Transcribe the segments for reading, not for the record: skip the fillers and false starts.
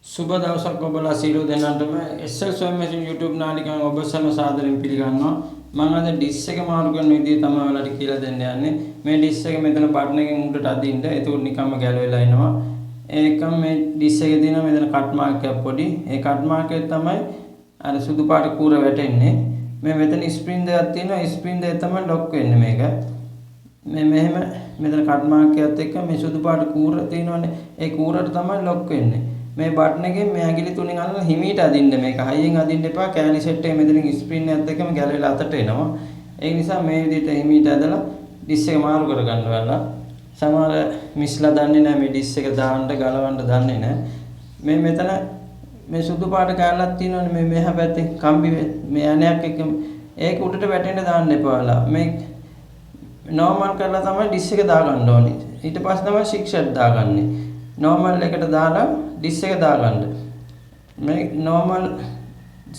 සුබ දවසක් ඔබලා සියලු දෙනාටම SL Sewing Machine YouTube නාලිකාවෙන් ඔබ සැම සාදරයෙන් පිළිගන්නවා. මම අද ඩිස් එක මාරු කරන විදිය තමයි ඔයාලට කියලා දෙන්න යන්නේ. මේ ඩිස් එක මෙතන බටන් එකෙන් උඩට අදින්න. ඒක නිකම්ම ගැලවෙලා එනවා. ඒකම මේ ඩිස් එකේ තියෙන මෙතන කට් මාර්ක් එකක් පොඩි. ඒ කට් මාර්ක් එක තමයි අර සුදු පාට කූර වැටෙන්නේ. මේ මෙතන ස්ප්‍රින් දෙකක් තියෙනවා. ස්ප්‍රින් දෙක තමයි ලොක් වෙන්නේ මේක. මේ මෙහෙම මෙතන කට් මාර්ක් එකත් එක්ක මේ සුදු පාට කූර තියෙනවනේ. ඒ කූරට තමයි ලොක් වෙන්නේ. මේ බටන් එකෙන් මේ ඇඟිලි තුනෙන් අල්ලලා හිමීට අදින්න මේක. හයියෙන් අදින්න එපා. කෑලි සෙට් එක මෙතනින් ස්ප්‍රින් එකත් එක්කම ගැලවිලා අතට එනවා. ඒ නිසා මේ විදිහට හිමීට ඇදලා ඩිස් එක මාරු කරගන්න ඔයාලා. සමහර මිස්ලා දන්නේ නැහැ මේ ඩිස් එක දාන්න ගලවන්න දන්නේ නැහැ. මේ මෙතන මේ සුදු පාට කෑල්ලක් තියෙනවනේ මේ මෙහා පැත්තේ කම්බි මේ ඇණයක් එක්ක ඒක උඩට වැටෙන්න දාන්න එපා ඔයාලා. මේ නෝමල් කරලා තමයි ඩිස් එක දාගන්න ඕනේ. ඊට පස්සේ තමයි සික්ෂර් දාගන්නේ. නෝමල් එකට දාලා ඩිස් එක දාගන්න. මේ නෝමල්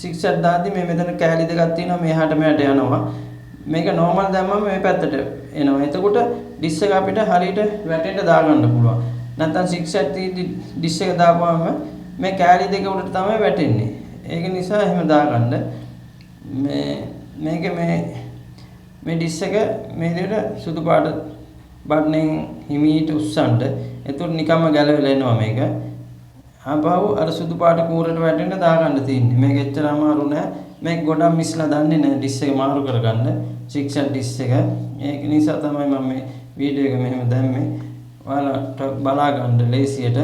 සික්ෂර් දාද්දි මේ මෙතන කෑලි දෙකක් තියෙනවා මෙහාට මෙහාට යනවා. මේක නෝමල් දැම්මම මේ පැත්තට එනවා. එතකොට ඩිස් එක අපිට හරියට වැටෙන්න දාගන්න පුළුවන්. නැත්නම් සික්ෂර් ඩිස් එක දාපුවම මේ කෑලි දෙක උඩට තමයි වැටෙන්නේ. ඒක නිසා එහෙම දාගන්න. මේක මේ ඩිස් එක මේ විදිහට සුදු පාට බට්නෙන් හිමීට උස්සන්න. එතකොට නිකම්ම ගැලවිලා එනවා මේක. ආපහු අර සුදු පාට කූරට වැටෙන්න දාගන්න තියෙන්නේ. මේක එච්චර අමාරු නෑ. මේක ගොඩක් මිස්ලා දන්නේ නෑ ඩිස් එක මාරු කරගන්න. සික්ෂර් ඩිස් එක. ඒක නිසා තමයි මම මේ වීඩියෝ එක මෙහෙම දැම්මේ. ඔයාලට බලා ගන්න ලේසියට.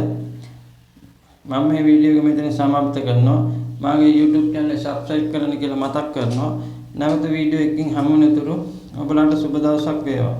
මම මේ වීඩියෝ එක මෙතන සමාප්ත කරනවා. මාගේ YouTube channel එක subscribe කරන්න කියලා මතක් කරනවා. නැවත වීඩියෝ එකකින් හමු වෙනතුරු ඔබලාට සුබ දවසක් වේවා.